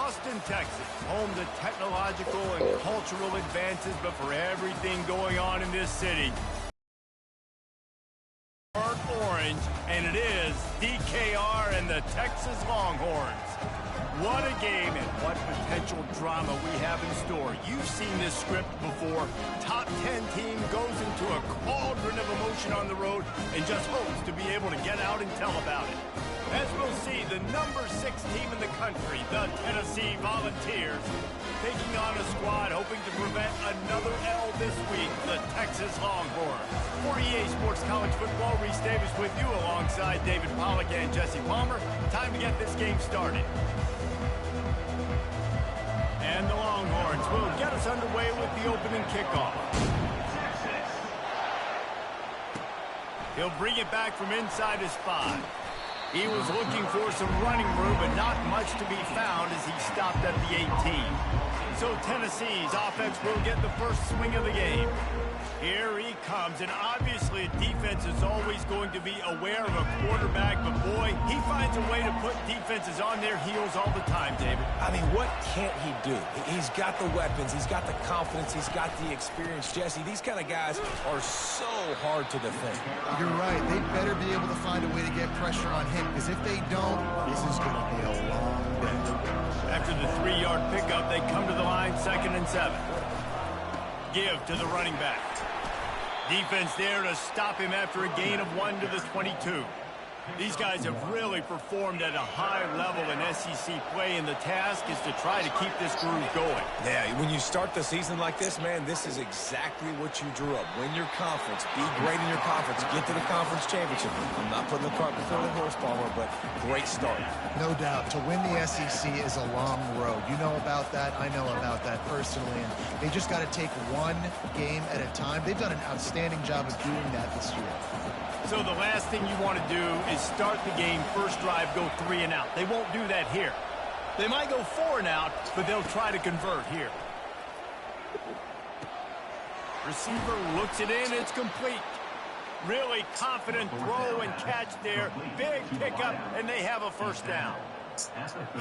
Austin, Texas, home to technological and cultural advances, but for everything going on in this city, burnt orange, and it is DKR and the Texas Longhorns. What a game and what potential drama we have in store. You've seen this script before. Top 10 team goes into a cauldron of emotion on the road and just hopes to be able to get out and tell about it. As we'll see, the number 6 team in the country, the Tennessee Volunteers, taking on a squad hoping to prevent another L this week, the Texas Longhorns. For EA Sports College Football, Reese Davis with you alongside David Pollack and Jesse Palmer. Time to get this game started. And the Longhorns will get us underway with the opening kickoff. He'll bring it back from inside his 5. He was looking for some running room, but not much to be found as he stopped at the 18. So Tennessee's offense will get the first swing of the game. Here he comes, and obviously defense is always going to be aware of a quarterback, but boy, he finds a way to put defenses on their heels all the time, David. I mean, what can't he do? He's got the weapons, he's got the confidence, he's got the experience. Jesse, these kind of guys are so hard to defend. You're right. They better be able to find a way to get pressure on him, because if they don't, this is going to be a long day. After the 3-yard pickup, they come to the line, 2nd and 7. Give to the running back. Defense there to stop him after a gain of 1 to the 22. These guys have really performed at a high level in SEC play, and the task is to try to keep this groove going. Yeah, when you start the season like this, man, this is exactly what you drew up. Win your conference, be great in your conference, get to the conference championship. I'm not putting the cart before the horse, Palmer, but great start. No doubt. To win the SEC is a long road. You know about that. I know about that personally. And they just got to take one game at a time. They've done an outstanding job of doing that this year. So the last thing you want to do is start the game, first drive, go 3 and out. They won't do that here. They might go 4 and out, but they'll try to convert here. Receiver looks it in, it's complete. Really confident throw and catch there. Big pickup, and they have a first down.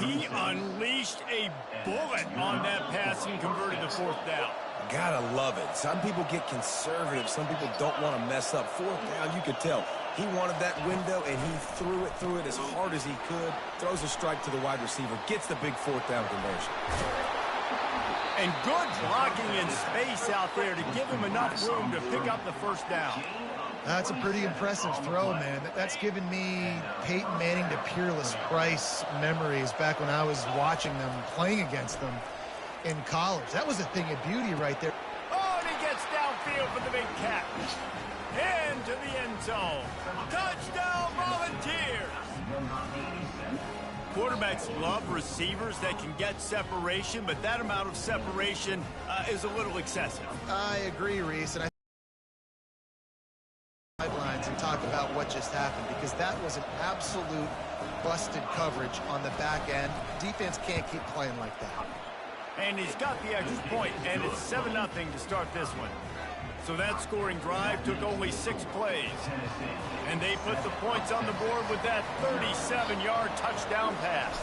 He unleashed a bullet on that pass and converted the 4th down. Gotta love it. Some people get conservative. Some people don't want to mess up. 4th down, you could tell. He wanted that window, and he threw it as hard as he could. Throws a strike to the wide receiver. Gets the big 4th down conversion. And good blocking in space out there to give him enough room to pick up the first down. That's a pretty impressive throw, man. That's given me Peyton Manning to Peerless Price memories back when I was watching them, playing against them in college. That was a thing of beauty right there. Oh, and he gets downfield for the big catch. Into the end zone. Touchdown, Volunteers! Quarterbacks love receivers that can get separation, but that amount of separation is a little excessive. I agree, Reese, and I sidelines and talk about what just happened, because that was an absolute busted coverage on the back end. Defense can't keep playing like that. And he's got the extra point, and it's 7-0 to start this one. So that scoring drive took only 6 plays. And they put the points on the board with that 37-yard touchdown pass.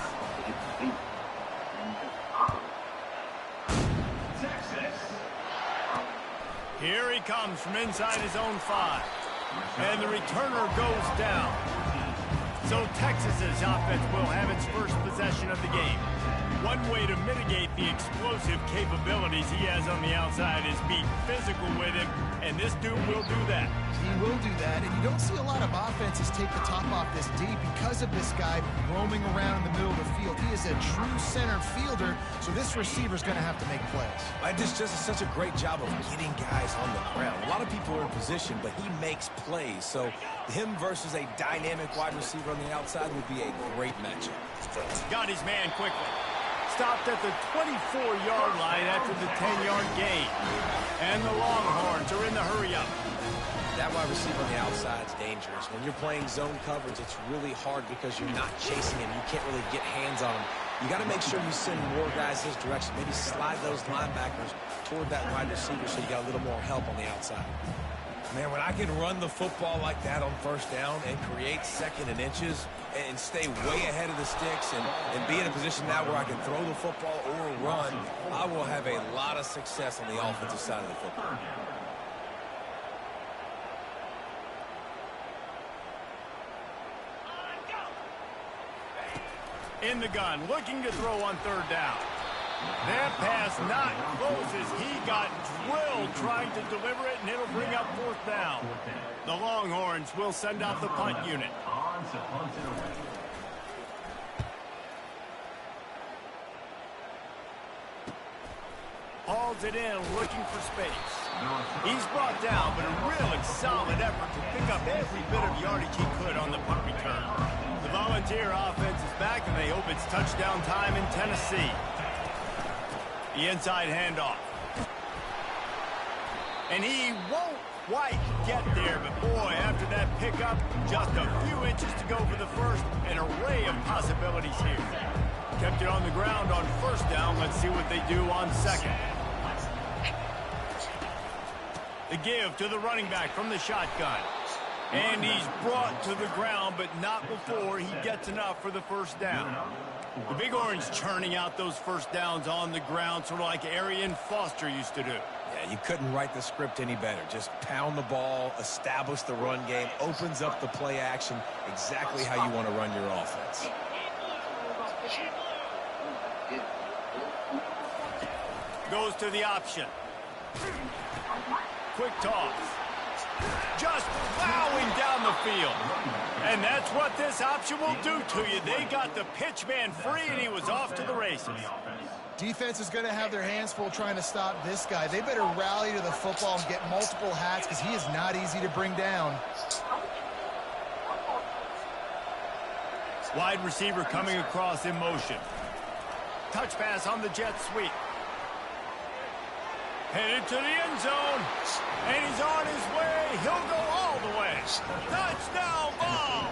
Here he comes from inside his own 5. And the returner goes down. So Texas's offense will have its first possession of the game. One way to mitigate the explosive capabilities he has on the outside is be physical with him, and this dude will do that. He will do that, and you don't see a lot of offenses take the top off this deep because of this guy roaming around in the middle of the field. He is a true center fielder, so this receiver's going to have to make plays. This just is such a great job of getting guys on the ground. A lot of people are in position, but he makes plays, so him versus a dynamic wide receiver on the outside would be a great matchup. Got his man quickly. Stopped at the 24-yard line after the 10-yard gain. And the Longhorns are in the hurry-up. That wide receiver on the outside is dangerous. When you're playing zone coverage, it's really hard because you're not chasing him. You can't really get hands on him. You got to make sure you send more guys his direction. Maybe slide those linebackers toward that wide receiver so you got a little more help on the outside. Man, when I can run the football like that on first down and create second and inches and stay way ahead of the sticks and be in a position now where I can throw the football or run, I will have a lot of success on the offensive side of the football. In the gun, looking to throw on third down. That pass not close as he got drilled trying to deliver it, and it'll bring up fourth down. The Longhorns will send out the punt unit. Hauls it in, looking for space. He's brought down, but a really solid effort to pick up every bit of yardage he could on the punt return. The Volunteer offense is back, and they hope it's touchdown time in Tennessee. The inside handoff. And he won't quite get there, but boy, after that pickup, just a few inches to go for the first. An array of possibilities here. Kept it on the ground on first down. Let's see what they do on second. The give to the running back from the shotgun. And he's brought to the ground, but not before he gets enough for the first down. The Big Orange churning out those first downs on the ground, sort of like Arian Foster used to do. Yeah, you couldn't write the script any better. Just pound the ball, establish the run game, opens up the play action, exactly how you want to run your offense. Goes to the option. Quick toss. Just plowing down the field. And that's what this option will do to you. They got the pitch man free, and he was off to the races. Defense is going to have their hands full trying to stop this guy. They better rally to the football and get multiple hats because he is not easy to bring down. Wide receiver coming across in motion. Touch pass on the jet sweep. Headed to the end zone. And he's on his way. He'll go all the way. Touchdown ball.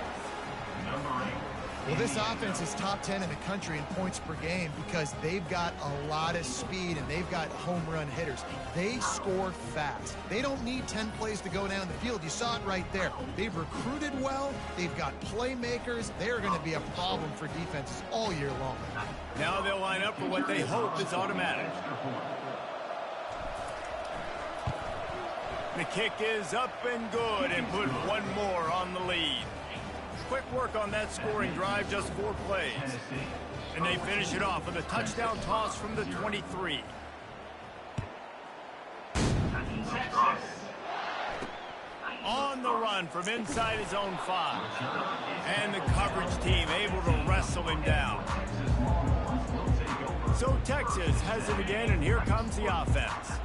Well, this offense is top 10 in the country in points per game because they've got a lot of speed and they've got home run hitters. They score fast. They don't need 10 plays to go down the field. You saw it right there. They've recruited well. They've got playmakers. They're going to be a problem for defenses all year long. Now they'll line up for what they hope is automatic. The kick is up and good and put one more on the lead. Quick work on that scoring drive, just 4 plays. And they finish it off with a touchdown toss from the 23. On the run from inside his own 5. And the coverage team able to wrestle him down. So Texas has it again, and here comes the offense.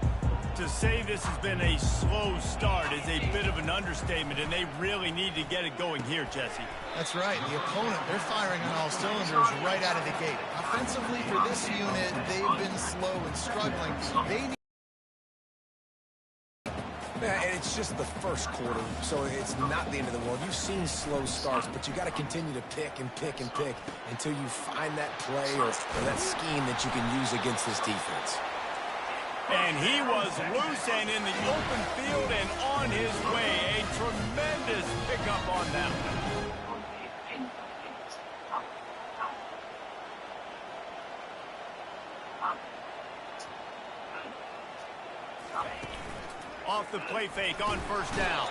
To say this has been a slow start is a bit of an understatement, and they really need to get it going here, Jesse. That's right. The opponent, they're firing on all cylinders right out of the gate. Offensively, for this unit, they've been slow and struggling. They need... Yeah, and it's just the first quarter, so it's not the end of the world. You've seen slow starts, but you got to continue to pick and pick and pick until you find that play or that scheme that you can use against this defense. And he was loose and in the open field and on his way. A tremendous pickup on that one. Off the play fake on first down.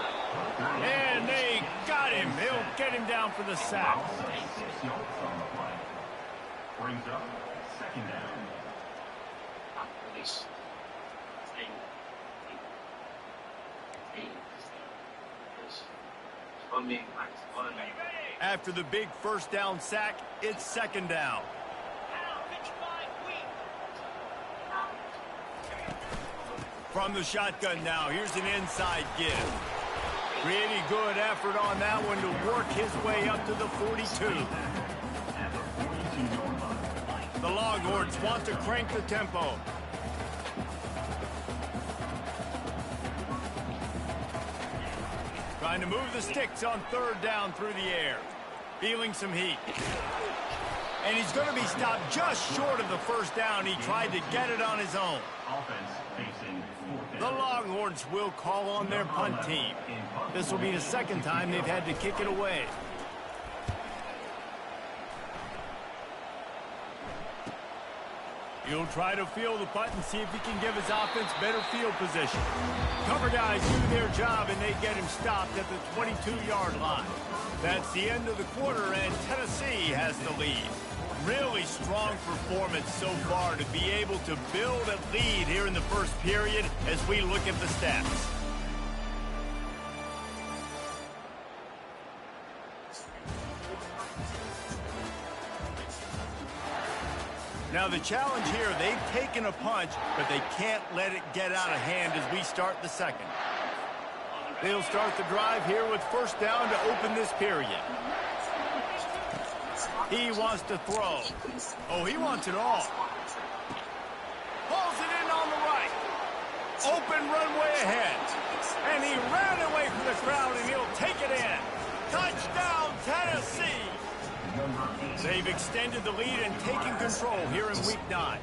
And they got him. He'll get him down for the sack. Brings up second down. After the big first down sack, it's second down. From the shotgun now, here's an inside give. Pretty good effort on that one to work his way up to the 42. The Longhorns want to crank the tempo. Trying to move the sticks on third down through the air. Feeling some heat. And he's going to be stopped just short of the first down. He tried to get it on his own. Offense facing fourth The down. Longhorns will call on their punt team. This will be the second time they've had to kick it away. He'll try to field the punt and see if he can give his offense better field position. Cover guys do their job, and they get him stopped at the 22-yard line. That's the end of the quarter, and Tennessee has the lead. Really strong performance so far to be able to build a lead here in the first period as we look at the stats. Now the challenge here, they've taken a punch, but they can't let it get out of hand as we start the second. They'll start the drive here with first down to open this period. He wants to throw. Oh, he wants it all. Pulls it in on the right. Open runway ahead. And he ran away from the crowd, and he'll take it in. Touchdown, Tennessee. They've extended the lead and taken control here in Week 9.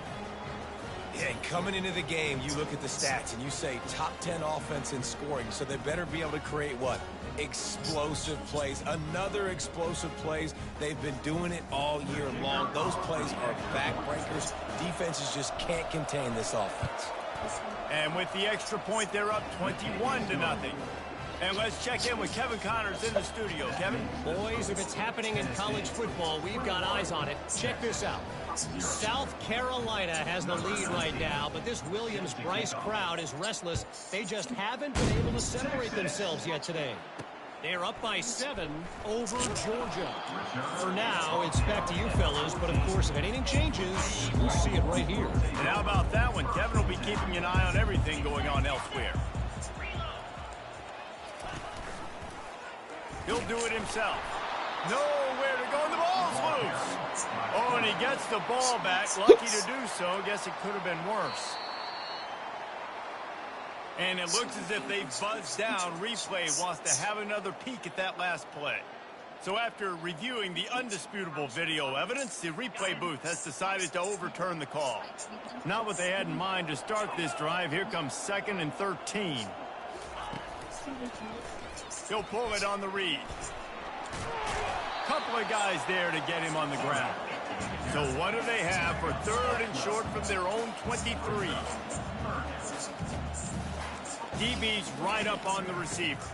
Yeah, and coming into the game, you look at the stats and you say top 10 offense in scoring, so they better be able to create what? Explosive plays. Another explosive plays. They've been doing it all year long. Those plays are backbreakers. Defenses just can't contain this offense. And with the extra point, they're up 21-0. And let's check in with Kevin Connors in the studio. Kevin? Boys, if it's happening in college football, we've got eyes on it. Check this out. South Carolina has the lead right now, but this Williams-Brice crowd is restless. They just haven't been able to separate themselves yet today. They're up by 7 over Georgia. For now, it's back to you fellas, but of course, if anything changes, we'll see it right here. And how about that one? Kevin will be keeping an eye on everything going on elsewhere. He'll do it himself. Nowhere to go, and the ball's loose. Oh, and he gets the ball back. Lucky to do so. Guess it could have been worse. And it looks as if they buzzed down. Replay wants to have another peek at that last play. So after reviewing the undisputable video evidence, the replay booth has decided to overturn the call. Not what they had in mind to start this drive. Here comes 2nd and 13. He'll pull it on the read. Couple of guys there to get him on the ground. So what do they have for 3rd and short from their own 23? DB's right up on the receivers.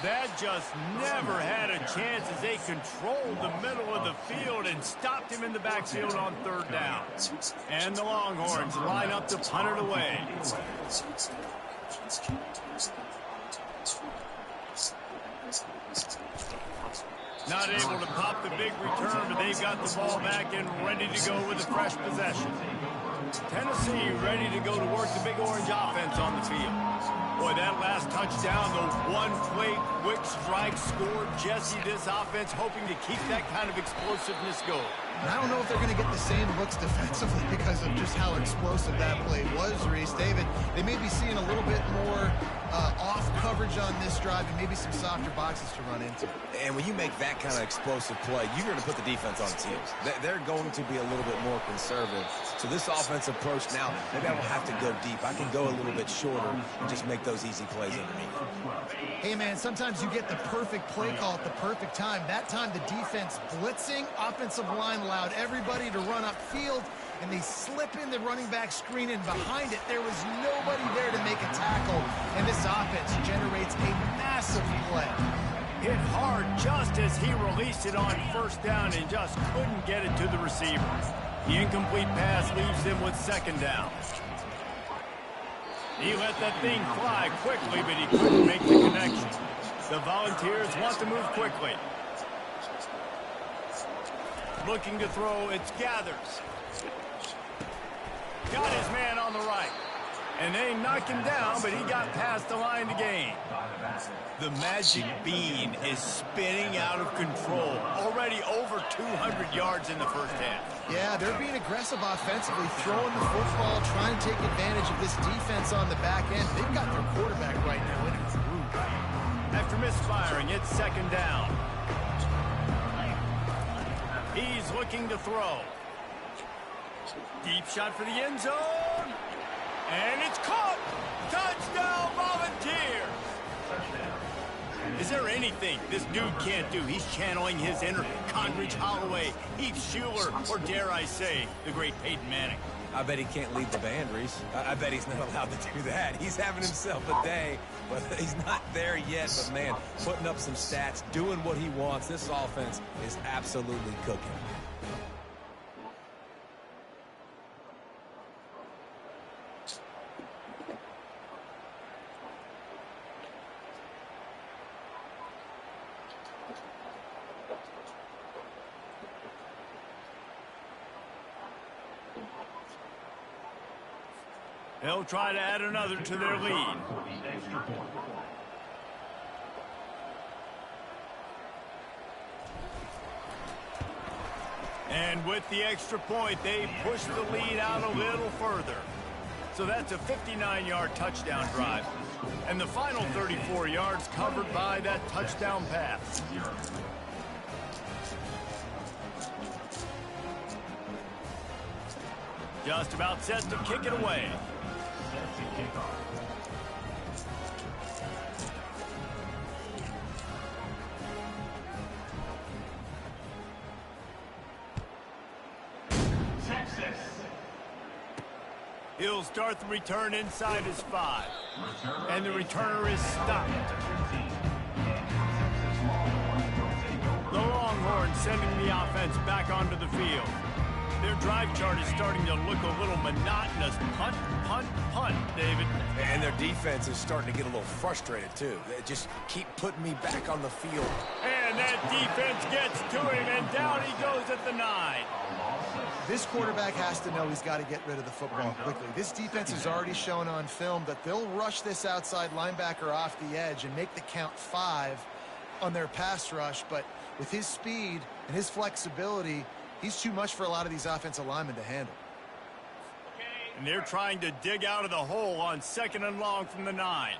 That just never had a chance as they controlled the middle of the field and stopped him in the backfield on 3rd down. And the Longhorns line up to punt it away. Not able to pop the big return, but they've got the ball back and ready to go with a fresh possession. Tennessee ready to go to work the Big Orange offense on the field. Boy, that last touchdown, the one-play quick strike scored. Jesse, this offense hoping to keep that kind of explosiveness going. And I don't know if they're going to get the same looks defensively because of just how explosive that play was, Reese. David, they may be seeing a little bit more off coverage on this drive and maybe some softer boxes to run into. And when you make that kind of explosive play, you're going to put the defense on its heels. They're going to be a little bit more conservative. So this offensive approach now, maybe I don't have to go deep. I can go a little bit shorter and just make those easy plays underneath. Hey, man, sometimes you get the perfect play call at the perfect time. That time the defense blitzing, offensive line allowed everybody to run upfield, and they slip in the running back screen, and behind it there was nobody there to make a tackle, and this offense generates a massive play. Hit hard just as he released it on 1st down and just couldn't get it to the receiver. The incomplete pass leaves them with 2nd down. He let that thing fly quickly, but he couldn't make the connection. The Volunteers want to move quickly. Looking to throw, it's Gathers. Got his man on the right. And they knock him down, but he got past the line to gain. The magic bean is spinning out of control. Already over 200 yards in the first half. Yeah, they're being aggressive offensively, throwing the football, trying to take advantage of this defense on the back end. They've got their quarterback right now in a groove. After misfiring, it's 2nd down. He's looking to throw. Deep shot for the end zone. And it's caught. Touchdown, Volunteers. Is there anything this dude can't do? He's channeling his inner Condridge Holloway, Heath Schuler, or dare I say, the great Peyton Manning. I bet he can't lead the band, Reese. I bet he's not allowed to do that. He's having himself a day, but he's not there yet. But, man, putting up some stats, doing what he wants. This offense is absolutely cooking. They'll try to add another to their lead. And with the extra point, they push the lead out a little further. So that's a 59-yard touchdown drive. And the final 34 yards covered by that touchdown pass. Just about set to kick it away. Texas. He'll start the return inside his 5. And the returner is stopped. The Longhorns sending the offense back onto the field. Their drive chart is starting to look a little monotonous. Punt, punt, punt, David. And their defense is starting to get a little frustrated, too. They just keep putting me back on the field. And that defense gets to him, and down he goes at the 9. This quarterback has to know he's got to get rid of the football quickly. This defense has already shown on film that they'll rush this outside linebacker off the edge and make the count 5 on their pass rush. But with his speed and his flexibility, he's too much for a lot of these offensive linemen to handle. And they're trying to dig out of the hole on 2nd and long from the 9.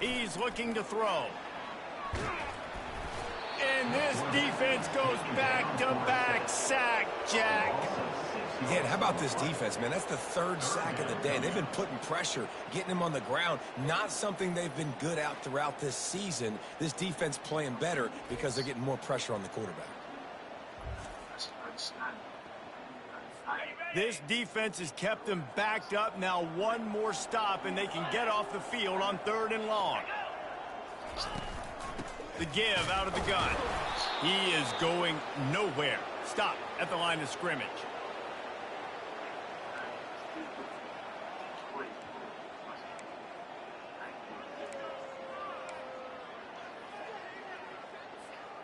He's looking to throw. And this defense goes back-to-back sack, Jack. Yeah, and how about this defense, man? That's the 3rd sack of the day. They've been putting pressure, getting him on the ground. Not something they've been good at throughout this season. This defense playing better because they're getting more pressure on the quarterback. This defense has kept them backed up. Now one more stop, and they can get off the field on 3rd and long. The give out of the gun. He is going nowhere. Stop at the line of scrimmage.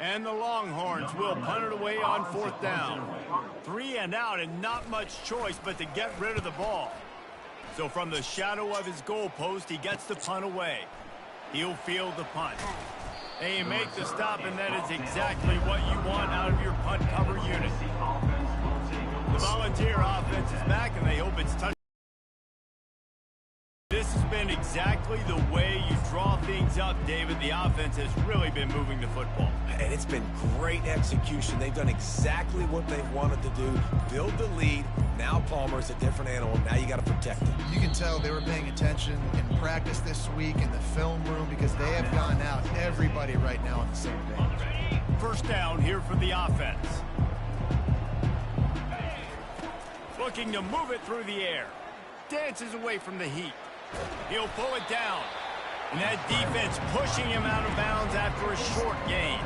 And the Longhorns will punt it away on 4th down. 3 and out, and not much choice but to get rid of the ball. So from the shadow of his goalpost, he gets the punt away. He'll field the punt. They make the stop, and that is exactly what you want out of your punt cover unit. The Volunteer offense is back, and they hope it's touchdown. This has been exactly the way you draw things up, David. The offense has really been moving the football. And it's been great execution. They've done exactly what they've wanted to do. Build the lead. Now Palmer's a different animal. Now you got to protect him. You can tell they were paying attention in practice this week in the film room because they have gone out. Everybody right now on the same page. 1st down here for the offense. Looking to move it through the air. Dances away from the heat. He'll pull it down. And that defense pushing him out of bounds after a short gain.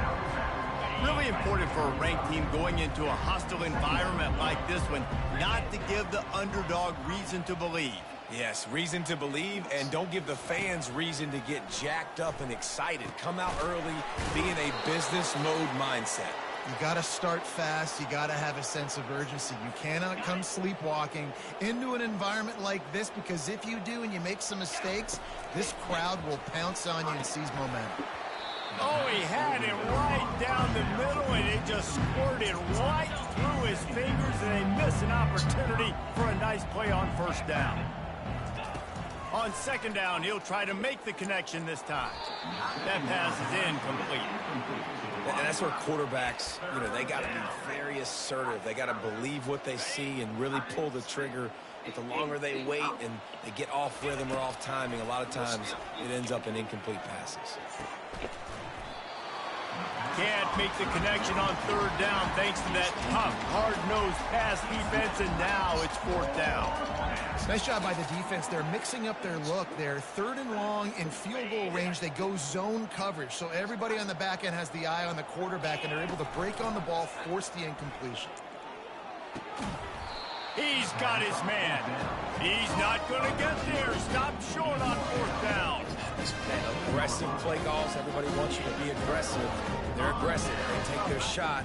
Really important for a ranked team going into a hostile environment like this one, not to give the underdog reason to believe. Yes, reason to believe, and don't give the fans reason to get jacked up and excited. Come out early, be in a business mode mindset. You got to start fast. You got to have a sense of urgency. You cannot come sleepwalking into an environment like this, because if you do and you make some mistakes, this crowd will pounce on you and seize momentum. Oh, he had it right down the middle, and it just squirted right through his fingers, and they miss an opportunity for a nice play on 1st down. On 2nd down, he'll try to make the connection this time. That pass is incomplete. that's where quarterbacks, they got to be very assertive. They got to believe what they see and really pull the trigger. But the longer they wait and they get off rhythm or off timing, a lot of times it ends up in incomplete passes. Can't make the connection on third down thanks to that tough, hard-nosed pass defense, and now it's fourth down. Nice job by the defense. They're mixing up their look. They're third and long in field goal range. They go zone coverage, so everybody on the back end has the eye on the quarterback, and they're able to break on the ball, force the incompletion. He's got his man. He's not going to get there. Stop short on fourth down. And aggressive play calls. Everybody wants you to be aggressive. They're aggressive. They take their shot.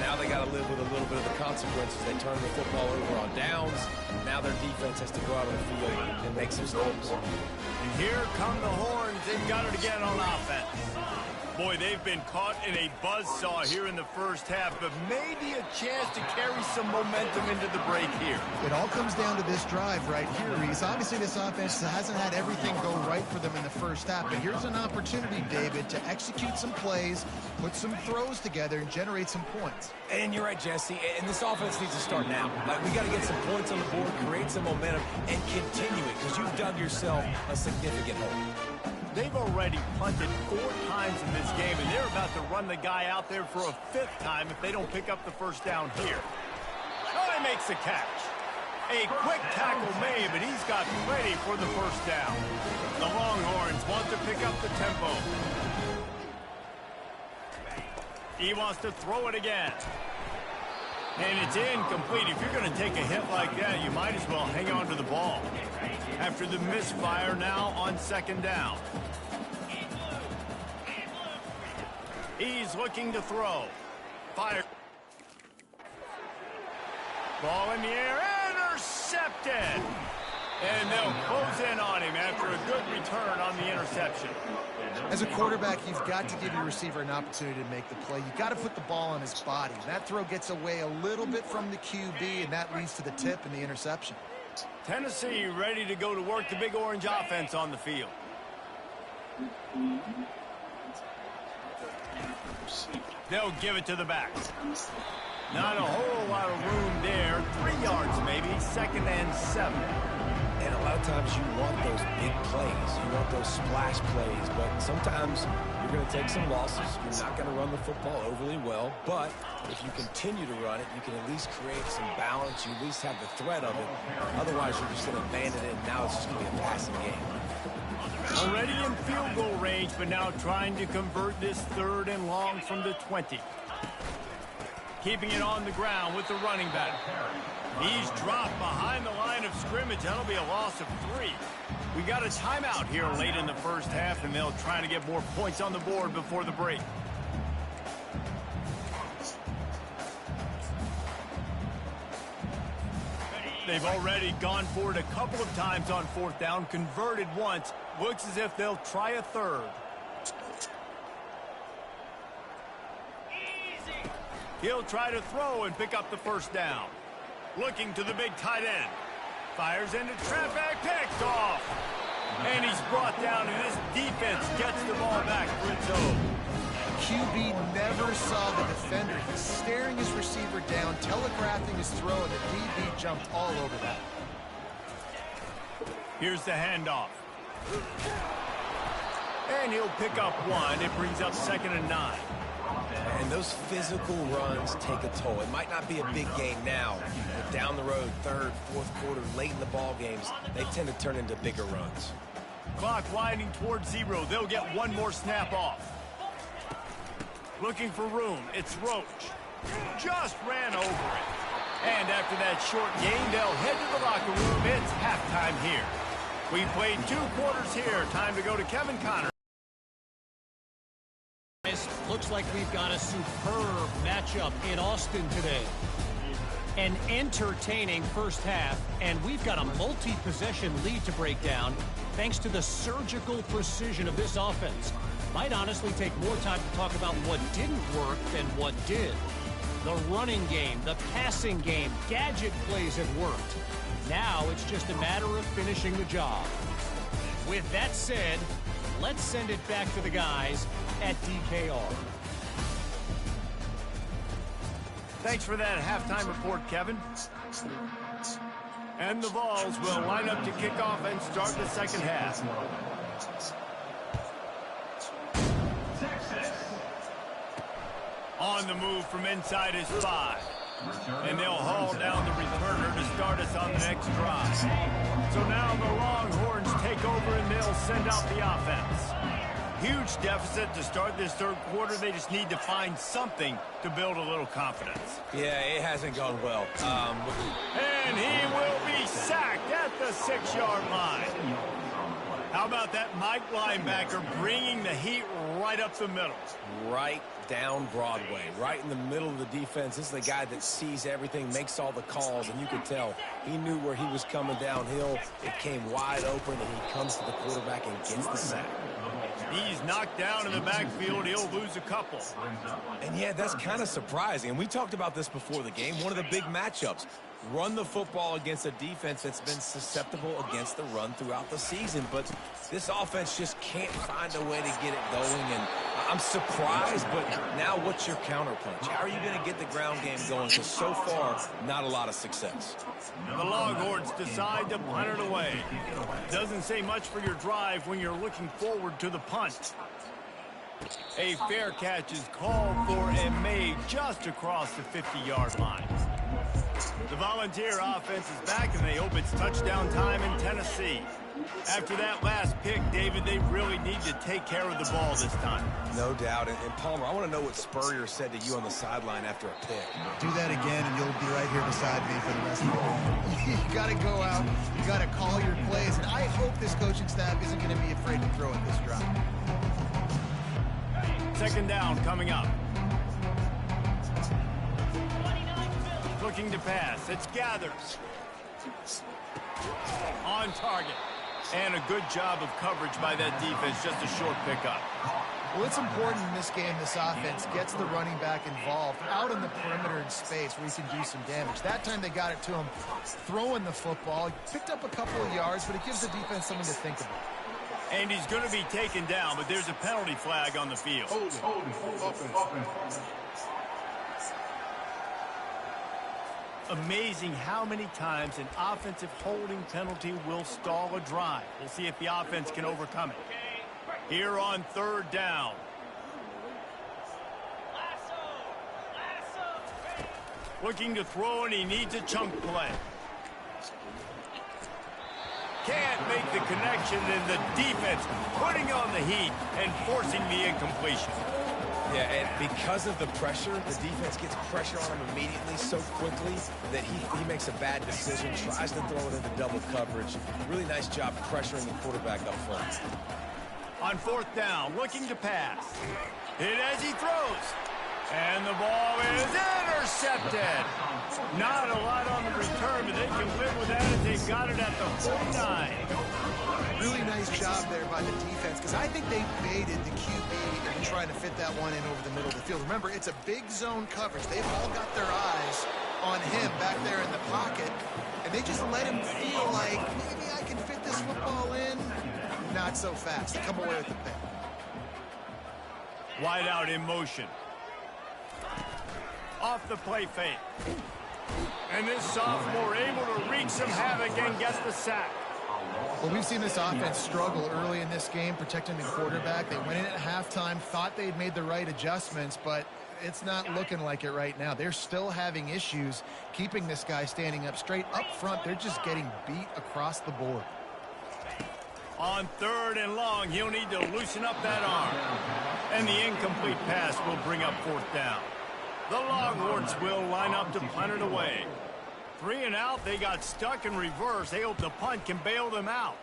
Now they got to live with a little bit of the consequences. They turn the football over on downs. Now their defense has to go out on the field and make some stops. And here come the horns. They've got it again on offense. Boy, they've been caught in a buzzsaw here in the first half, but maybe a chance to carry some momentum into the break here. It all comes down to this drive right here, Reese. Obviously, this offense hasn't had everything go right for them in the first half, but here's an opportunity, David, to execute some plays, put some throws together, and generate some points. And you're right, Jesse, and this offense needs to start now. Like, we got to get some points on the board, create some momentum, and continue it, because you've dug yourself a significant hole. They've already punted 4 times in this game, and they're about to run the guy out there for a 5th time if they don't pick up the first down here. Oh, he makes the catch. A quick tackle made, but he's got plenty for the first down. The Longhorns want to pick up the tempo. He wants to throw it again. And it's incomplete. If you're going to take a hit like that, you might as well hang on to the ball. After the misfire, now on second down. He's looking to throw. Fire. Ball in the air. Intercepted. And they'll close in on him after a good return on the interception. As a quarterback, you've got to give your receiver an opportunity to make the play. You've got to put the ball on his body. That throw gets away a little bit from the QB, and that leads to the tip and the interception. Tennessee ready to go to work the Big Orange offense on the field. They'll give it to the back. Not a whole lot of room there. 3 yards maybe, 2nd and 7. And a lot of times you want those big plays. You want those splash plays. But sometimes you're going to take some losses. You're not going to run the football overly well. But if you continue to run it, you can at least create some balance. You at least have the threat of it. Otherwise, you're just going to abandon it. And now it's just going to be a passing game. Already in field goal range, but now trying to convert this 3rd and long from the 20. Keeping it on the ground with the running back. He's dropped behind the line of scrimmage. That'll be a loss of 3. We got a timeout here late in the first half, and they'll try to get more points on the board before the break. They've already gone for it a couple of times on 4th down, converted once. Looks as if they'll try a 3rd. He'll try to throw and pick up the first down. Looking to the big tight end. Fires into traffic, picked off. And he's brought down, and this defense gets the ball back for its own. QB never saw the defender. He's staring his receiver down, telegraphing his throw, and the DB jumped all over that. Here's the handoff. And he'll pick up 1. It brings up 2nd and 9. And those physical runs take a toll. It might not be a big game now, but down the road, 3rd, 4th quarter, late in the ball games, they tend to turn into bigger runs. Clock winding towards 0. They'll get 1 more snap off. Looking for room. It's Roach. Just ran over it. And after that short gain, they'll head to the locker room. It's halftime here. We played 2 quarters here. Time to go to Kevin Connor. Looks like we've got a superb matchup in Austin today. An entertaining first half, and we've got a multi-possession lead to break down thanks to the surgical precision of this offense. Might honestly take more time to talk about what didn't work than what did. The running game, the passing game, gadget plays have worked. Now it's just a matter of finishing the job. With that said, let's send it back to the guys at DKR. Thanks for that halftime report, Kevin. And the Vols will line up to kick off and start the second half. On the move from inside his 5. And they'll haul down the returner to start us on the next drive. So now the Longhorns take over and they'll send out the offense. Huge deficit to start this third quarter. They just need to find something to build a little confidence. Yeah, it hasn't gone well. And he will be sacked at the 6-yard line. How about that Mike linebacker bringing the heat right up the middle? Right down Broadway, right in the middle of the defense. This is the guy that sees everything, makes all the calls, and you could tell he knew where he was coming downhill. It came wide open, and he comes to the quarterback and gets the sack. He's knocked down in the backfield. He'll lose a couple. And, yeah, that's kind of surprising. And we talked about this before the game. One of the big matchups. Run the football against a defense that's been susceptible against the run throughout the season. But this offense just can't find a way to get it going. And I'm surprised, but now what's your counterpunch? How are you going to get the ground game going? Because so far, not a lot of success. The Longhorns decide to punt it away. Doesn't say much for your drive when you're looking forward to the punt. A fair catch is called for and made just across the 50-yard line. The Volunteer offense is back, and they hope it's touchdown time in Tennessee. After that last pick, David, they really need to take care of the ball this time. No doubt. And Palmer, I want to know what Spurrier said to you on the sideline after a pick. Do that again, and you'll be right here beside me for the rest of the game. You got to go out. You got to call your plays. And I hope this coaching staff isn't going to be afraid to throw at this drive. Second down coming up. Looking to pass. It's Gathers. On target. And a good job of coverage by that defense. Just a short pickup. Well, it's important in this game this offense gets the running back involved out on the perimeter in space where he can do some damage. That time they got it to him throwing the football. He picked up a couple of yards, but it gives the defense something to think about. And he's going to be taken down, but there's a penalty flag on the field. Amazing how many times an offensive holding penalty will stall a drive. We'll see if the offense can overcome it. Here on third down. Looking to throw, and he needs a chunk play. Can't make the connection, and the defense putting on the heat and forcing the incompletion. Yeah, and because of the pressure, the defense gets pressure on him immediately so quickly that he makes a bad decision, tries to throw it into double coverage. Really nice job pressuring the quarterback up front. On fourth down, looking to pass. Hit as he throws. And the ball is intercepted. Not a lot on the return, but they can live with that as they got it at the 49. Really nice job there by the defense because I think they baited the QB in trying to fit that one in over the middle of the field. Remember, it's a big zone coverage. They've all got their eyes on him back there in the pocket, and they just let him feel like maybe I can fit this football in. Not so fast. They come away with the pick. Wide out in motion. Off the play fake. And this sophomore able to wreak some havoc and get the sack. Well, we've seen this offense struggle early in this game protecting the quarterback. They went in at halftime, thought they'd made the right adjustments, but it's not looking like it right now. They're still having issues keeping this guy standing up straight. Up front, they're just getting beat across the board. On third and long, he'll need to loosen up that arm. And the incomplete pass will bring up fourth down. The Longhorns will line up to punt it away. 3 and out, they got stuck in reverse. They hope the punt can bail them out.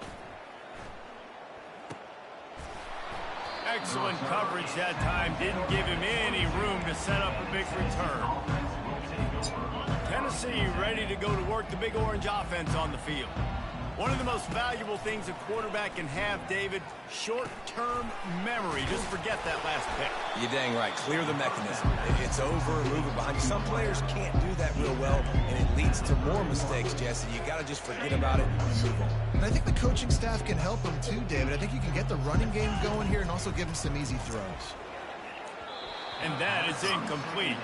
Excellent coverage that time. Didn't give him any room to set up a big return. Tennessee ready to go to work the Big Orange offense on the field. One of the most valuable things a quarterback can have, David, short-term memory. Just forget that last pick. You're dang right. Clear the mechanism. It's over, move it behind you. Some players can't do that real well, and it leads to more mistakes, Jesse. You got to just forget about it and move on. And I think the coaching staff can help him too, David. I think you can get the running game going here and also give him some easy throws. And that is incomplete.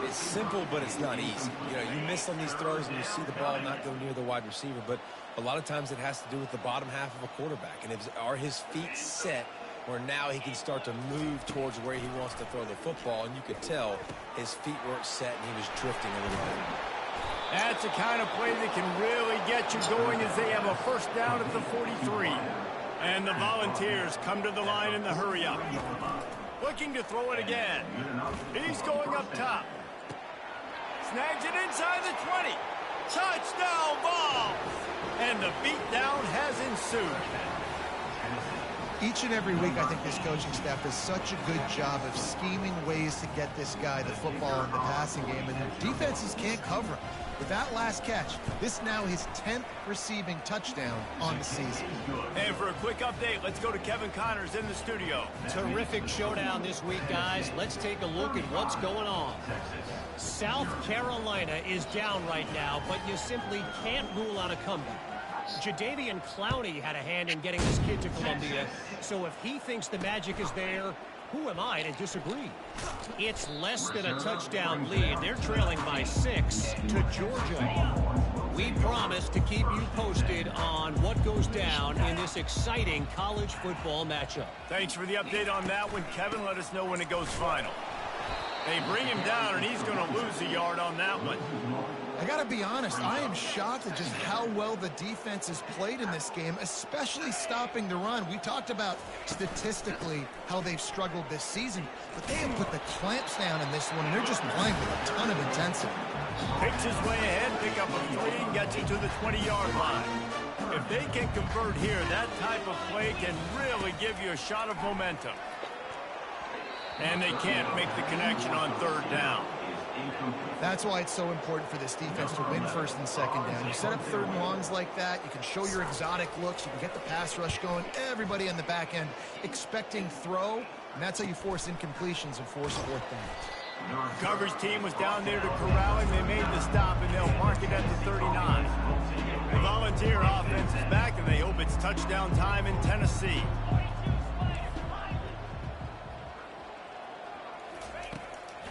It's simple, but it's not easy. You know, you miss on these throws and you see the ball not go near the wide receiver, but a lot of times it has to do with the bottom half of a quarterback. And are his feet set where now he can start to move towards where he wants to throw the football? And you could tell his feet weren't set and he was drifting a little bit. That's the kind of play that can really get you going as they have a first down at the 43. And the Volunteers come to the line in the hurry-up. Looking to throw it again. He's going up top. Snags it inside the 20. Touchdown ball! And the beatdown has ensued. Each and every week, I think this coaching staff does such a good job of scheming ways to get this guy the football in the passing game, and defenses can't cover him. With that last catch, this now his 10th receiving touchdown on the season. And for a quick update, let's go to Kevin Connors in the studio. Terrific showdown this week, guys. Let's take a look at what's going on. South Carolina is down right now, but you simply can't rule out a comeback. Jadeveon Clowney had a hand in getting this kid to Columbia, so if he thinks the magic is there, who am I to disagree? It's less than a touchdown lead. They're trailing by 6 to Georgia. We promise to keep you posted on what goes down in this exciting college football matchup. Thanks for the update on that one, Kevin. Let us know when it goes final. They bring him down, and he's going to lose a yard on that one. I got to be honest, I am shocked at just how well the defense has played in this game, especially stopping the run. We talked about statistically how they've struggled this season, but they have put the clamps down in this one, and they're just playing with a ton of intensity. Picks his way ahead, pick up a 3, and gets it to the 20-yard line. If they can convert here, that type of play can really give you a shot of momentum. And they can't make the connection on third down. That's why it's so important for this defense to win first and second down. You set up third and longs like that, you can show your exotic looks, you can get the pass rush going, everybody on the back end expecting throw, and that's how you force incompletions and force fourth downs. Coverage team was down there to corral him. They made the stop, and they'll mark it at the 39. The Volunteer offense is back, and they hope it's touchdown time in Tennessee.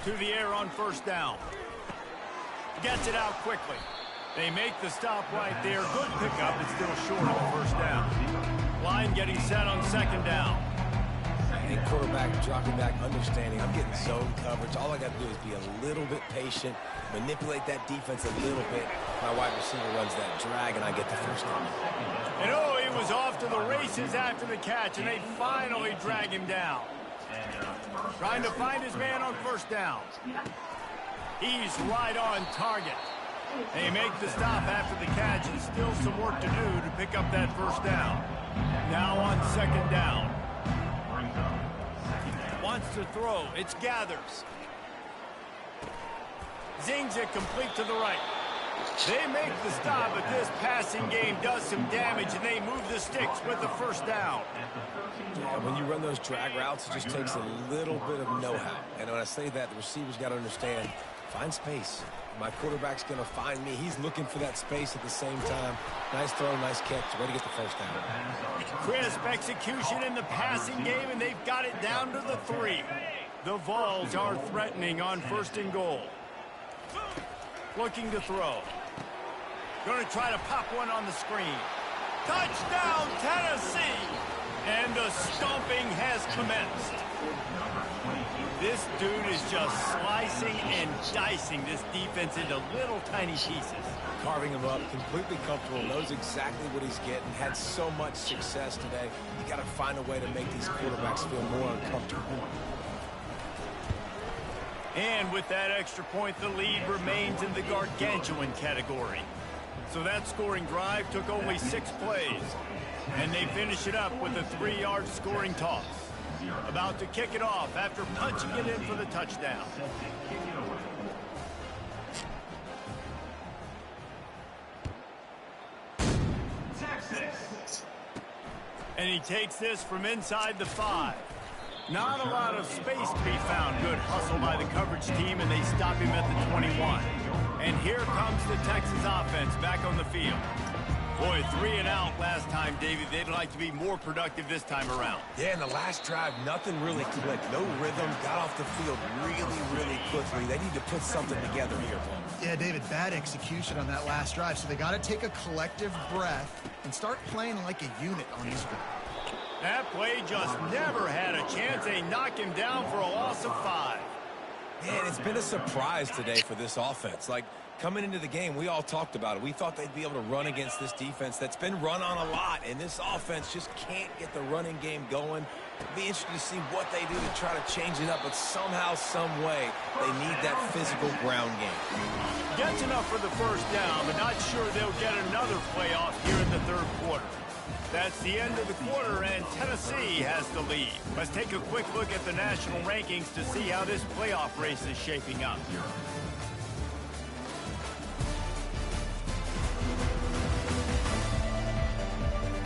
To the air on first down. Gets it out quickly. They make the stop right there. Good pickup. It's still short of the first down. Line getting set on second down. And quarterback dropping back, understanding I'm getting zone coverage. All I got to do is be a little bit patient, manipulate that defense a little bit. My wide receiver runs that drag, and I get the first down. And oh, he was off to the races after the catch, and they finally drag him down. Trying to find his man on first down. He's right on target. They make the stop after the catch, and still some work to do to pick up that first down. Now on second down. Wants to throw. It's Gathers. Zings it complete to the right. They make the stop, but this passing game does some damage, and they move the sticks with the first down. Yeah, when you run those drag routes, it just takes a little bit of know-how. And when I say that, the receiver's got to understand, find space. My quarterback's going to find me. He's looking for that space at the same time. Nice throw, nice catch. Way to get the first down. Crisp execution in the passing game, and they've got it down to the 3. The Vols are threatening on first and goal. Looking to throw. Going to try to pop one on the screen. Touchdown, Tennessee! And the stomping has commenced. This dude is just slicing and dicing this defense into little tiny pieces. Carving him up, completely comfortable, knows exactly what he's getting, had so much success today. You got to find a way to make these quarterbacks feel more uncomfortable. And with that extra point, the lead remains in the gargantuan category. So that scoring drive took only 6 plays. And they finish it up with a 3-yard scoring toss. About to kick it off after punching it in for the touchdown. And he takes this from inside the 5. Not a lot of space to be found. Good hustle by the coverage team, and they stop him at the 21. And here comes the Texas offense back on the field. Boy, 3 and out last time, David. They'd like to be more productive this time around. Yeah, in the last drive, nothing really clicked. No rhythm, got off the field really quickly. They need to put something together here. Yeah, David, bad execution on that last drive. So they got to take a collective breath and start playing like a unit on this one. That play just never had a chance. They knock him down for a loss of 5. Man, it's been a surprise today for this offense. Like, coming into the game, we all talked about it. We thought they'd be able to run against this defense that's been run on a lot, and this offense just can't get the running game going. It'll be interesting to see what they do to try to change it up, but somehow, some way, they need that physical ground game. Gets enough for the first down, but not sure they'll get another playoff here in the third quarter. That's the end of the quarter, and Tennessee has the lead. Let's take a quick look at the national rankings to see how this playoff race is shaping up.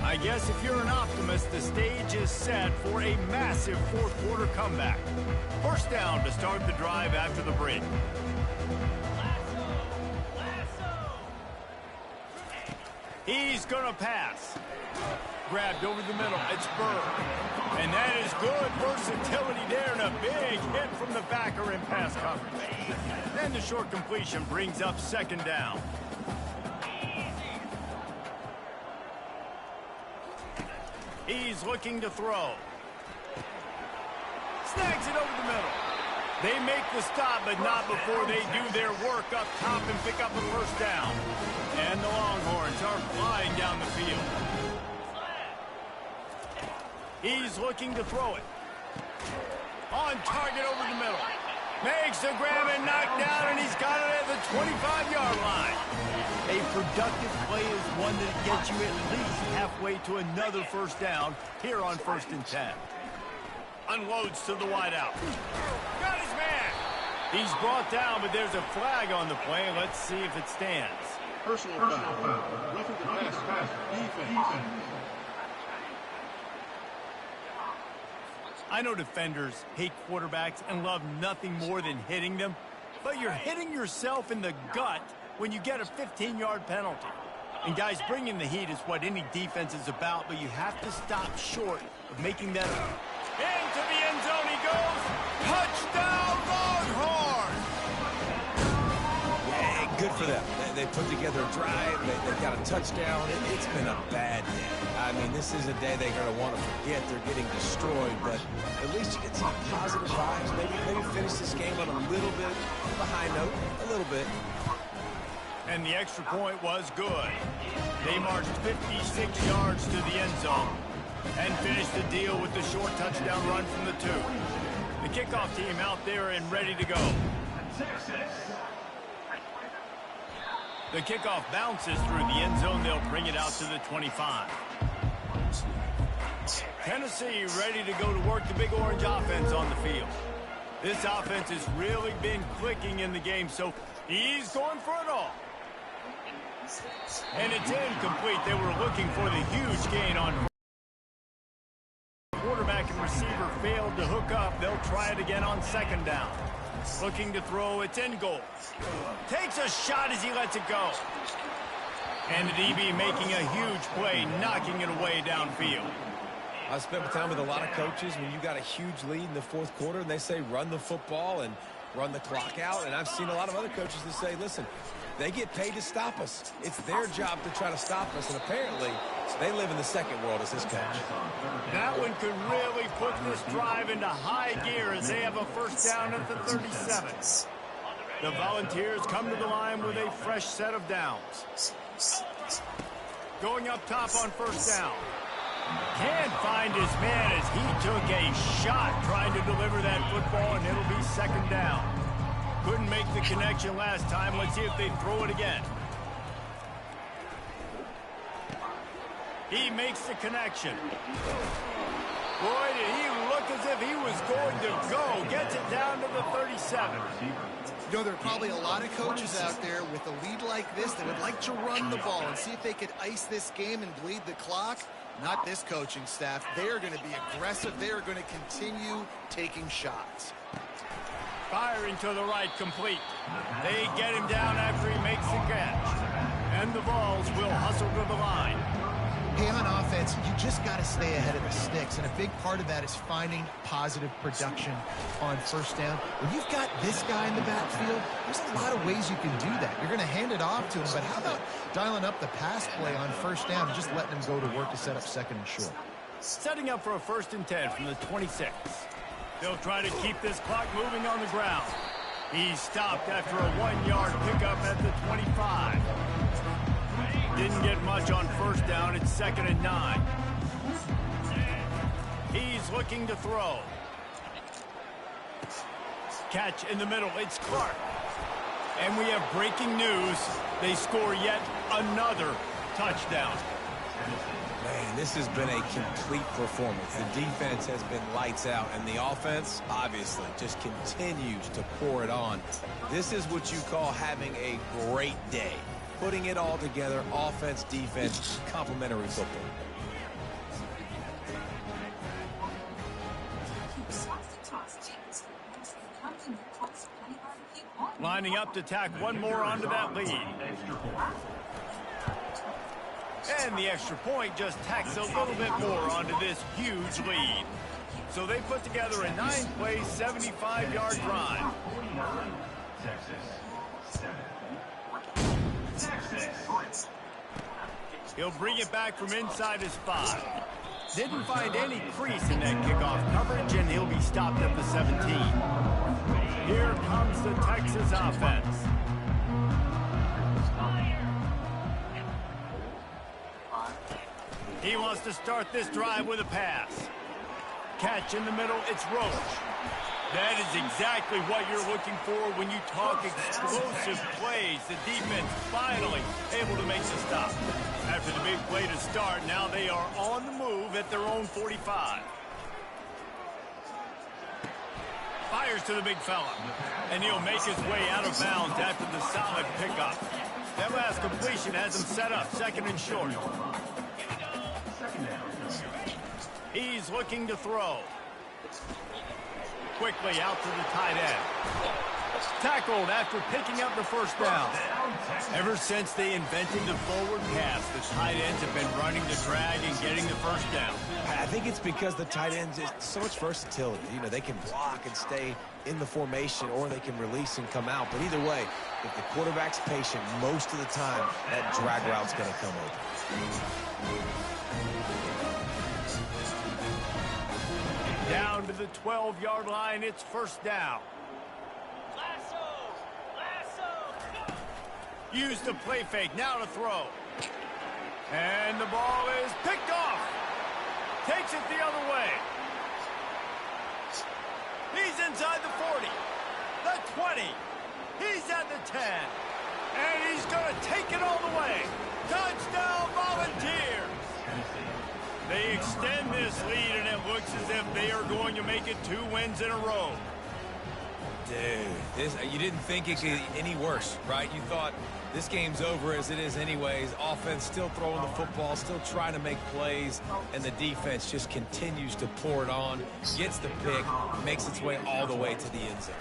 I guess if you're an optimist, the stage is set for a massive fourth quarter comeback. First down to start the drive after the break. He's going to pass. Grabbed over the middle. It's Burr. And that is good versatility there and a big hit from the backer in pass coverage. Then the short completion brings up second down. He's looking to throw. Snags it over the middle. They make the stop, but not before they do their work up top and pick up a first down. And the Longhorns are flying down the field. He's looking to throw it. On target over the middle. Makes the grab and knock down, and he's got it at the 25-yard line. A productive play is one that gets you at least halfway to another first down here on 1st and 10. Unloads to the wideout. Got his man. He's brought down, but there's a flag on the play. Let's see if it stands. Personal foul. Roughing the pass. Defense. I know defenders hate quarterbacks and love nothing more than hitting them, but you're hitting yourself in the gut when you get a 15-yard penalty. And guys, bringing the heat is what any defense is about, but you have to stop short of making that up. Into the end zone he goes. Touchdown, Longhorns! Yeah, good for them. They put together a drive. They got a touchdown. It's been a bad day. I mean, this is a day they're going to want to forget. They're getting destroyed, but at least you get some positive vibes. Maybe finish this game on a little bit of a high note, a little bit. And the extra point was good. They marched 56 yards to the end zone and finished the deal with the short touchdown run from the 2. The kickoff team out there and ready to go. The kickoff bounces through the end zone. They'll bring it out to the 25. Tennessee ready to go to work the Big Orange offense on the field. This offense has really been clicking in the game, so he's going for it all. And it's incomplete. They were looking for the huge gain on quarterback and receiver failed to hook up. They'll try it again on second down. Looking to throw. It's in goal. Takes a shot as he lets it go. And the DB making a huge play, knocking it away downfield. I spent time with a lot of coaches when you got a huge lead in the fourth quarter, and they say run the football and run the clock out. And I've seen a lot of other coaches that say, listen, they get paid to stop us. It's their job to try to stop us. And apparently, they live in the second world as this coach. That one could really put this drive into high gear as they have a first down at the 37. The Volunteers come to the line with a fresh set of downs. Going up top on first down. Can't find his man as he took a shot trying to deliver that football, and it'll be second down. Couldn't make the connection last time. Let's see if they throw it again. He makes the connection. Boy, did he look as if he was going to go. Gets it down to the 37. You know, there are probably a lot of coaches out there with a lead like this that would like to run the ball and see if they could ice this game and bleed the clock. Not this coaching staff. They are going to be aggressive. They are going to continue taking shots. Firing to the right, complete. They get him down after he makes the catch. And the Vols will hustle to the line. Hey, on offense, you just got to stay ahead of the sticks, and a big part of that is finding positive production on first down. When you've got this guy in the backfield, there's a lot of ways you can do that. You're going to hand it off to him, but how about dialing up the pass play on first down and just letting him go to work to set up second and short? Setting up for a 1st and 10 from the 26. They'll try to keep this clock moving on the ground. He's stopped after a 1-yard pickup at the 25. Didn't get much on first down. It's 2nd and 9. He's looking to throw. Catch in the middle. It's Clark. And we have breaking news. They score yet another touchdown. Man, this has been a complete performance. The defense has been lights out, and the offense, obviously, just continues to pour it on. This is what you call having a great day. Putting it all together, offense, defense, complementary football. Lining up to tack one more onto that lead. And the extra point just tacks a little bit more onto this huge lead. So they put together a 9-play, 75-yard drive. He'll bring it back from inside his 5. Didn't find any crease in that kickoff coverage, and he'll be stopped at the 17. Here comes the Texas offense. He wants to start this drive with a pass. Catch in the middle, it's Roach. That is exactly what you're looking for when you talk explosive plays. The defense finally able to make the stop. After the big play to start, now they are on the move at their own 45. Fires to the big fella. And he'll make his way out of bounds after the solid pickup. That last completion has him set up 2nd and short. He's looking to throw. Quickly out to the tight end. Tackled after picking up the first down. Ever since they invented the forward pass, the tight ends have been running the drag and getting the first down. I think it's because the tight ends is so much versatility. You know, they can block and stay in the formation, or they can release and come out. But either way, if the quarterback's patient, most of the time, that drag route's going to come open. Down to the 12-yard line, it's first down. Use the play fake, now to throw. And the ball is picked off. Takes it the other way. He's inside the 40, the 20. He's at the 10. And he's going to take it all the way. Touchdown, Volunteers. They extend this lead, and it looks as if they are going to make it 2 wins in a row. Dude, you didn't think it could get any worse, right? You thought this game's over as it is anyways. Offense still throwing the football, still trying to make plays, and the defense just continues to pour it on, gets the pick, makes its way all the way to the end zone.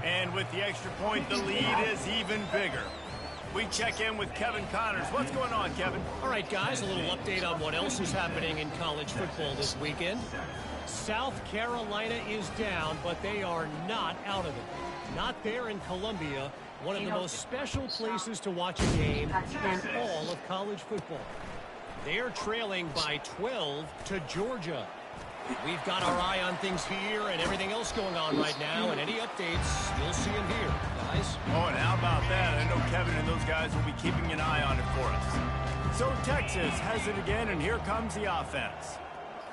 And with the extra point, the lead is even bigger. We check in with Kevin Connors. What's going on, Kevin? All right, guys, a little update on what else is happening in college football this weekend. South Carolina is down, but they are not out of it. Not there in Columbia, one of the most special places to watch a game in all of college football. They're trailing by 12 to Georgia. We've got our eye on things here and everything else going on right now, and any updates, you'll see them here, guys. Oh, and how about that? I know Kevin and those guys will be keeping an eye on it for us. So Texas has it again, and here comes the offense.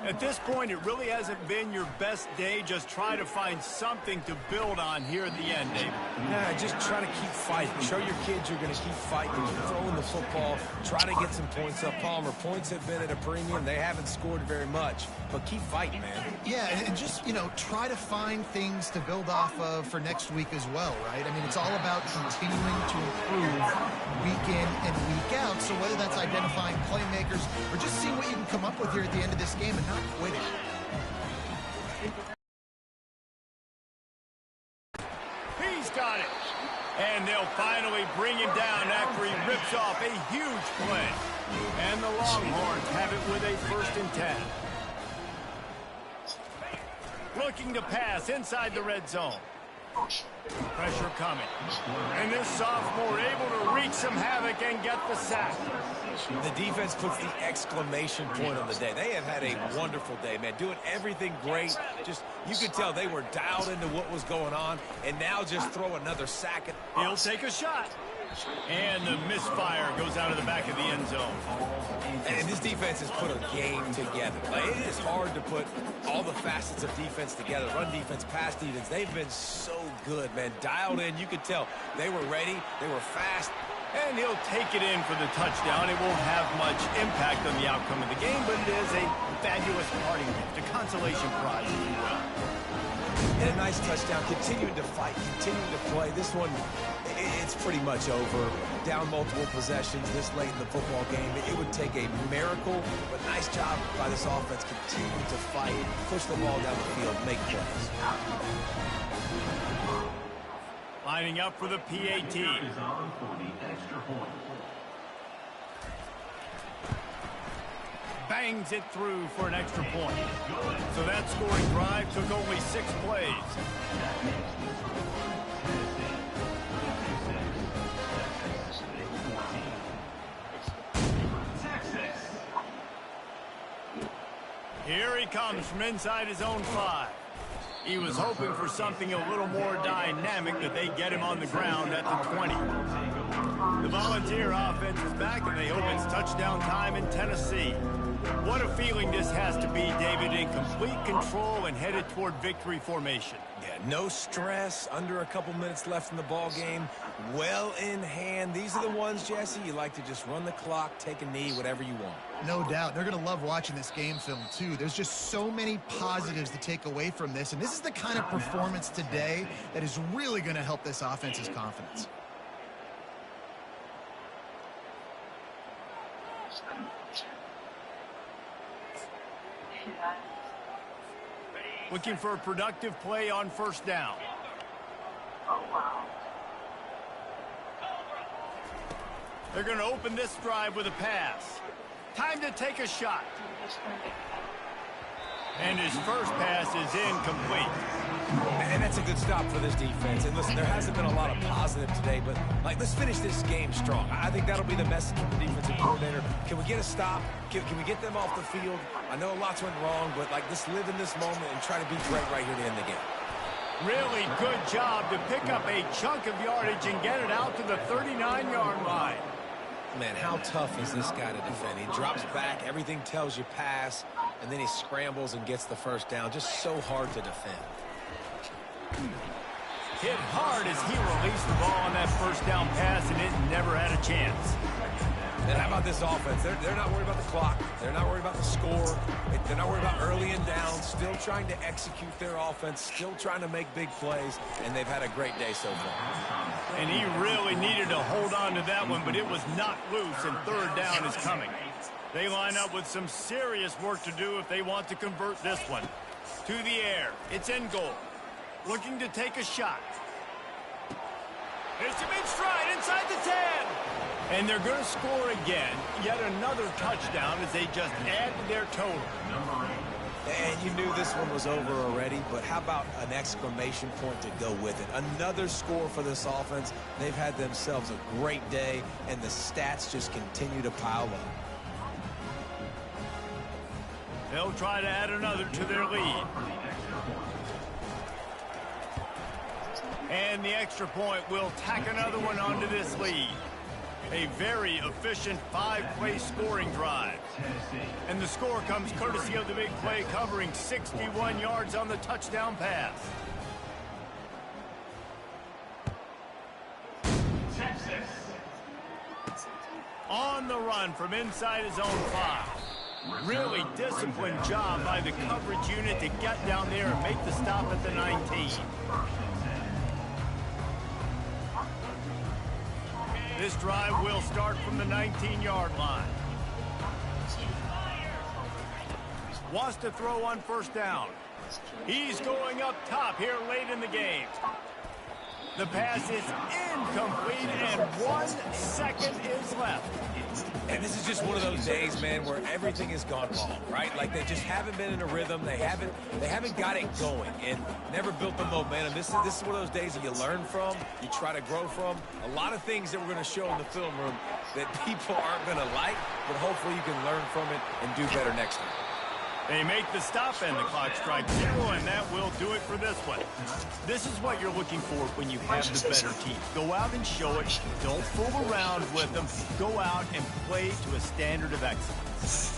At this point, it really hasn't been your best day. Just try to find something to build on here at the end, David. Yeah, just try to keep fighting. Show your kids you're going to keep fighting, keep throwing the football, try to get some points up. Palmer, points have been at a premium. They haven't scored very much, but keep fighting, man. Yeah, and just, you know, try to find things to build off of for next week as well, right? I mean, it's all about continuing to improve week in and week out. So whether that's identifying playmakers or just seeing what you can come up with here at the end of this game and not quitting. He's got it. And they'll finally bring him down after he rips off a huge play. And the Longhorns have it with a 1st and 10. Looking to pass inside the red zone. Pressure coming. And this sophomore able to wreak some havoc and get the sack. The defense puts the exclamation point on the day. They have had a wonderful day, man. Doing everything great. Just, you could tell they were dialed into what was going on. And now just throw another sack. He'll take a shot. And the misfire goes out of the back of the end zone. And this defense has put a game together. Like, it is hard to put all the facets of defense together. Run defense, pass defense. They've been so good, man. Dialed in. You could tell they were ready. They were fast. And he'll take it in for the touchdown. It won't have much impact on the outcome of the game, but it is a fabulous parting gift, a consolation prize, if you will. And a nice touchdown. Continuing to fight, continuing to play. This one, it's pretty much over. Down multiple possessions this late in the football game. It would take a miracle, but nice job by this offense. Continue to fight, push the ball down the field, make plays. Lining up for the PAT. Bangs it through for an extra point. So that scoring drive took only 6 plays. Here he comes from inside his own 5. He was hoping for something a little more dynamic, that they get him on the ground at the 20. The Volunteer offense is back, and they hope it's touchdown time in Tennessee. What a feeling this has to be, David, in complete control and headed toward victory formation. Yeah, no stress, under a couple minutes left in the ball game, well in hand. These are the ones, Jesse, you like to just run the clock, take a knee, whatever you want. No doubt. They're going to love watching this game film, too. There's just so many positives to take away from this, and this is the kind of performance today that is really going to help this offense's confidence. Looking for a productive play on 1st down. They're going to open this drive with a pass. Time to take a shot. And his first pass is incomplete. And that's a good stop for this defense. And listen, there hasn't been a lot of positive today, but let's finish this game strong. I think that'll be the message from the defensive coordinator. Can we get a stop? Can we get them off the field? I know lots went wrong, but let's live in this moment and try to be great right here to end the game. Really good job to pick up a chunk of yardage and get it out to the 39-yard line. Man, how tough is this guy to defend? He drops back, everything tells you pass, and then he scrambles and gets the 1st down. Just so hard to defend. Hit hard as he released the ball on that 1st down pass, and it never had a chance. And how about this offense? They're not worried about the clock. They're not worried about the score. They're not worried about early and down. Still trying to execute their offense. Still trying to make big plays. And they've had a great day so far. And he really needed to hold on to that one, but it was knocked loose, and 3rd down is coming. They line up with some serious work to do if they want to convert this one. To the air. It's in goal. Looking to take a shot. It's him in stride inside the 10. And they're going to score again. Yet another touchdown as they just add to their total. And you knew this one was over already, but how about an exclamation point to go with it? Another score for this offense. They've had themselves a great day, and the stats just continue to pile up. They'll try to add another to their lead. And the extra point will tack another one onto this lead. A very efficient 5-play scoring drive. And the score comes courtesy of the big play, covering 61 yards on the touchdown pass. On the run from inside his own 5. Really disciplined job by the coverage unit to get down there and make the stop at the 19. This drive will start from the 19-yard line. Wants to throw on 1st down. He's going up top here late in the game. The pass is incomplete, and 1 second is left. And this is just one of those days, man, where everything has gone wrong, right? Like they just haven't been in a rhythm. They haven't got it going and never built the momentum. This is one of those days that you learn from, you try to grow from. A lot of things that we're going to show in the film room that people aren't going to like, but hopefully you can learn from it and do better next time. They make the stop, and the clock strikes 0, and that will do it for this one. This is what you're looking for when you have the better team. Go out and show it. Don't fool around with them. Go out and play to a standard of excellence.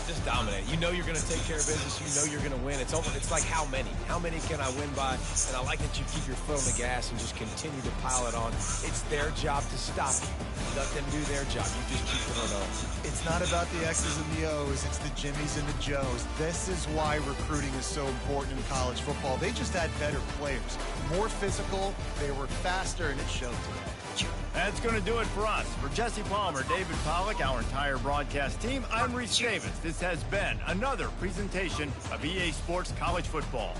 Just dominate. You know you're going to take care of business. You know you're going to win. It's like how many? How many can I win by? And I like that you keep your foot on the gas and just continue to pile it on. It's their job to stop you. Let them do their job. You just keep it on. It's not about the X's and the O's. It's the Jimmies and the Joes. This is why recruiting is so important in college football. They just had better players, more physical, they were faster, and it showed today. That's going to do it for us. For Jesse Palmer, David Pollack, our entire broadcast team, I'm Reese Davis. This has been another presentation of EA Sports College Football.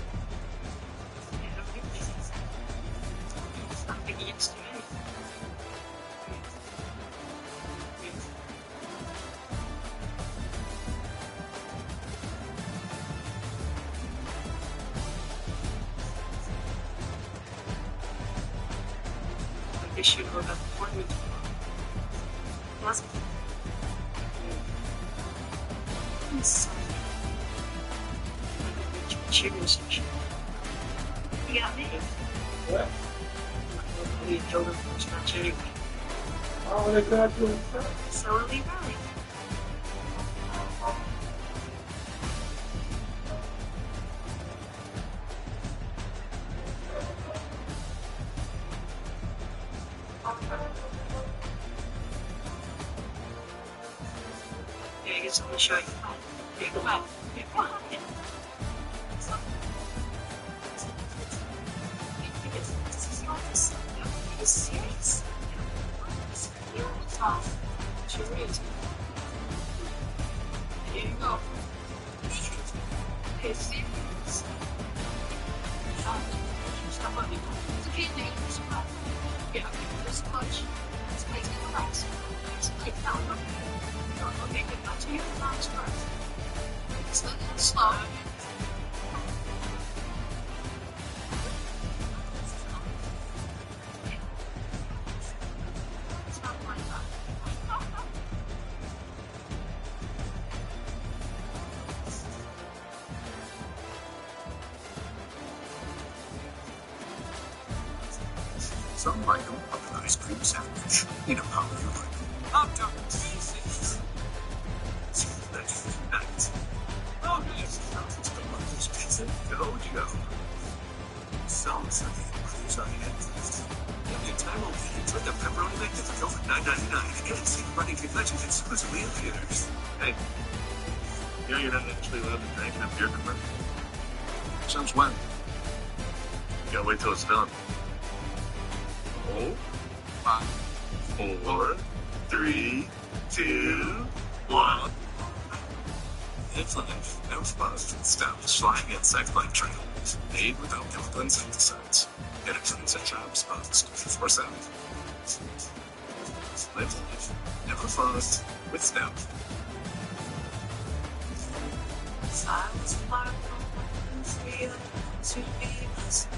Issue about the appointment. Last I'm sorry. Cheering section. You got me. What? We killed him from scratch anyway. Oh, they got you. So are Lee Riley. Yeah, I guess I'm gonna show you. Here, come out. Here, come on. Are you serious? You're tough. Sure is. Here you go. Hey, serious. Stop on me. It's okay, Nate. Yeah, this much. This makes me relax. It's like that. Okay, good. Now to your thumbs first. Slow down, slow. Some might don't love an ice cream sandwich. You know how you like it. Hot dog pieces. That's nice. Oh, yes. It's the Mother's Pizza Dojo. Sounds like it's on the end. The entire weekend with the pepperoni magnifico for $9.99 and see running legend exclusively in theaters. Hey, you know you're not actually allowed to drink in a beer commercial? Since when? You gotta wait till it's done. 5, 4, 3, 2, 1. It's life. No fuzz. Established slang and sex life trails. Made without chemical insecticides. Get it from Sex Shops Buzzed 24/7. Live life. Never fuzzed. With Stout. I was far from freedom to be myself.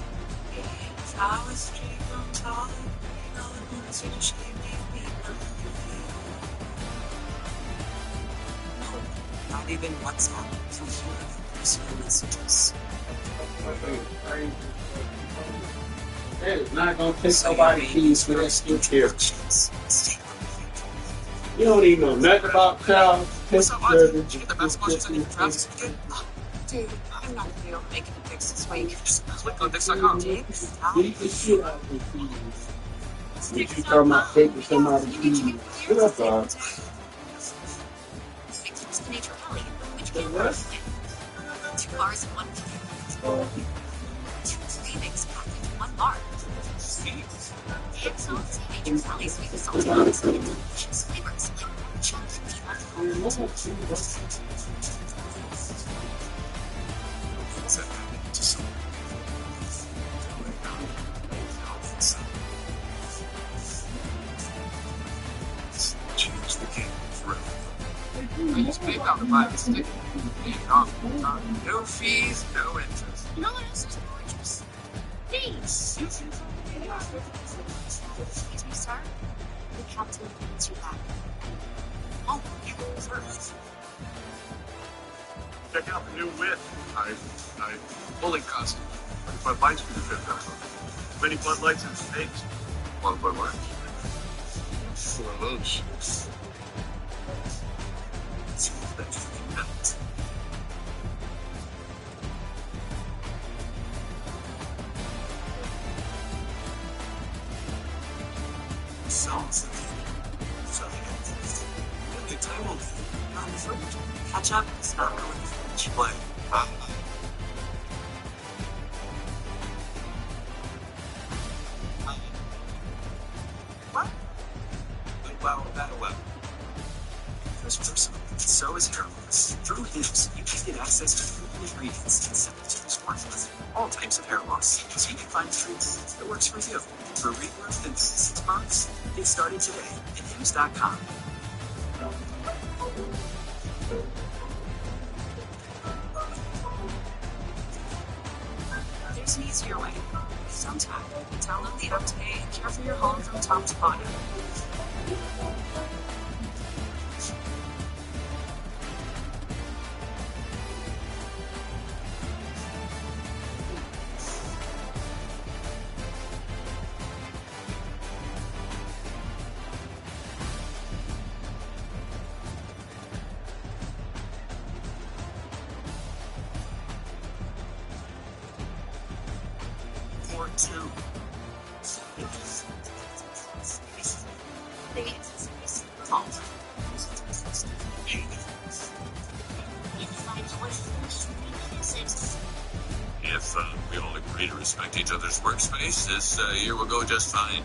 If I was straight on top, you know it wants you to shape me. No, not even WhatsApp. From here, personal messages. That is not going to take nobody's keys for that stick here. You don't even know nothing about cows. What's up, Auntie? Did you get the basketball shoes I need for Travis this weekend? Dude, I'm not going to be able to make any picks this week. Just click on Dix.com. Dix? Beat the shit out of the keys. You talking about taking somebody's keys. What up, dog? It's the Nature Valley, which came first. 2 bars in 1 minute. 2 savings packed into 1 bar. It's all Nature Valley sweet and salty nuts and delicious flavors like chocolate I use PayPal to buy this ticket. Paying it off all the time. No fees, no interest. You know what else is no interest? Fees. Excuse me, sir. The captain needs you back. Oh, you first. Check out the new whip. I fully custom. 25 lights for the $50. Many Bud Lights in the States. A lot of Bud Lights. Four of those. Good time will be not the fridge. Catch up is not going to the fridge. But what? Well. There's personal, so is hair loss. Through Hims, you can get access to proven ingredients and simple to use formulas. All types of hair loss, so you can find treatment that works for you. For regrowth in 6 months, get started today at Hims.com. There's an easier way. Sometime. Download the app today and care for your home from top to bottom. Or two. If we all agree to respect each other's workspace, this year will go just fine.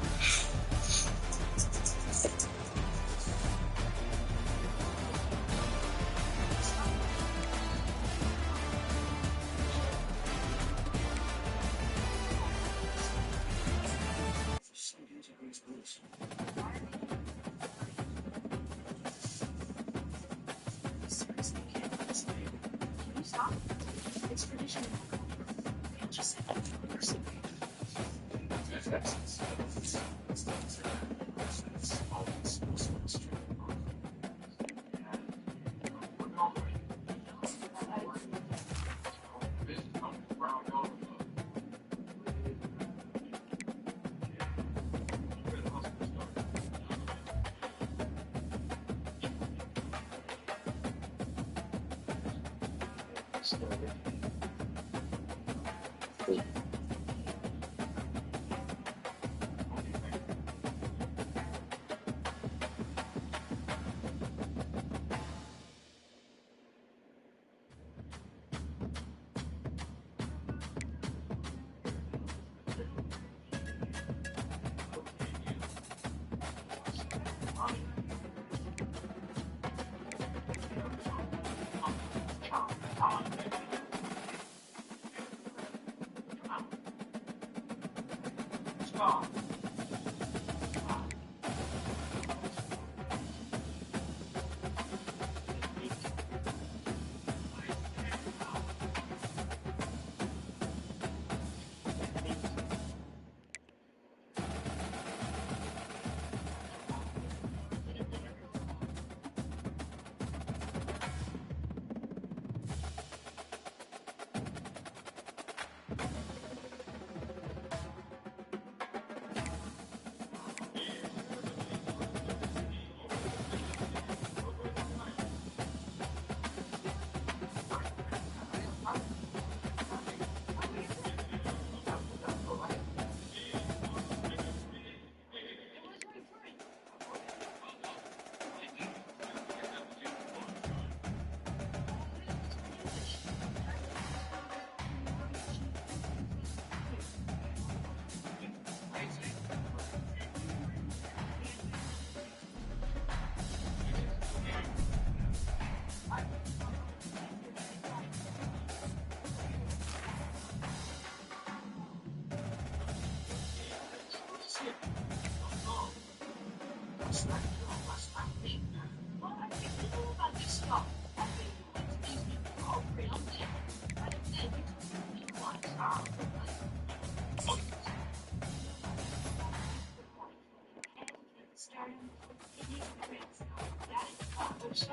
It's tradition. Can't you say So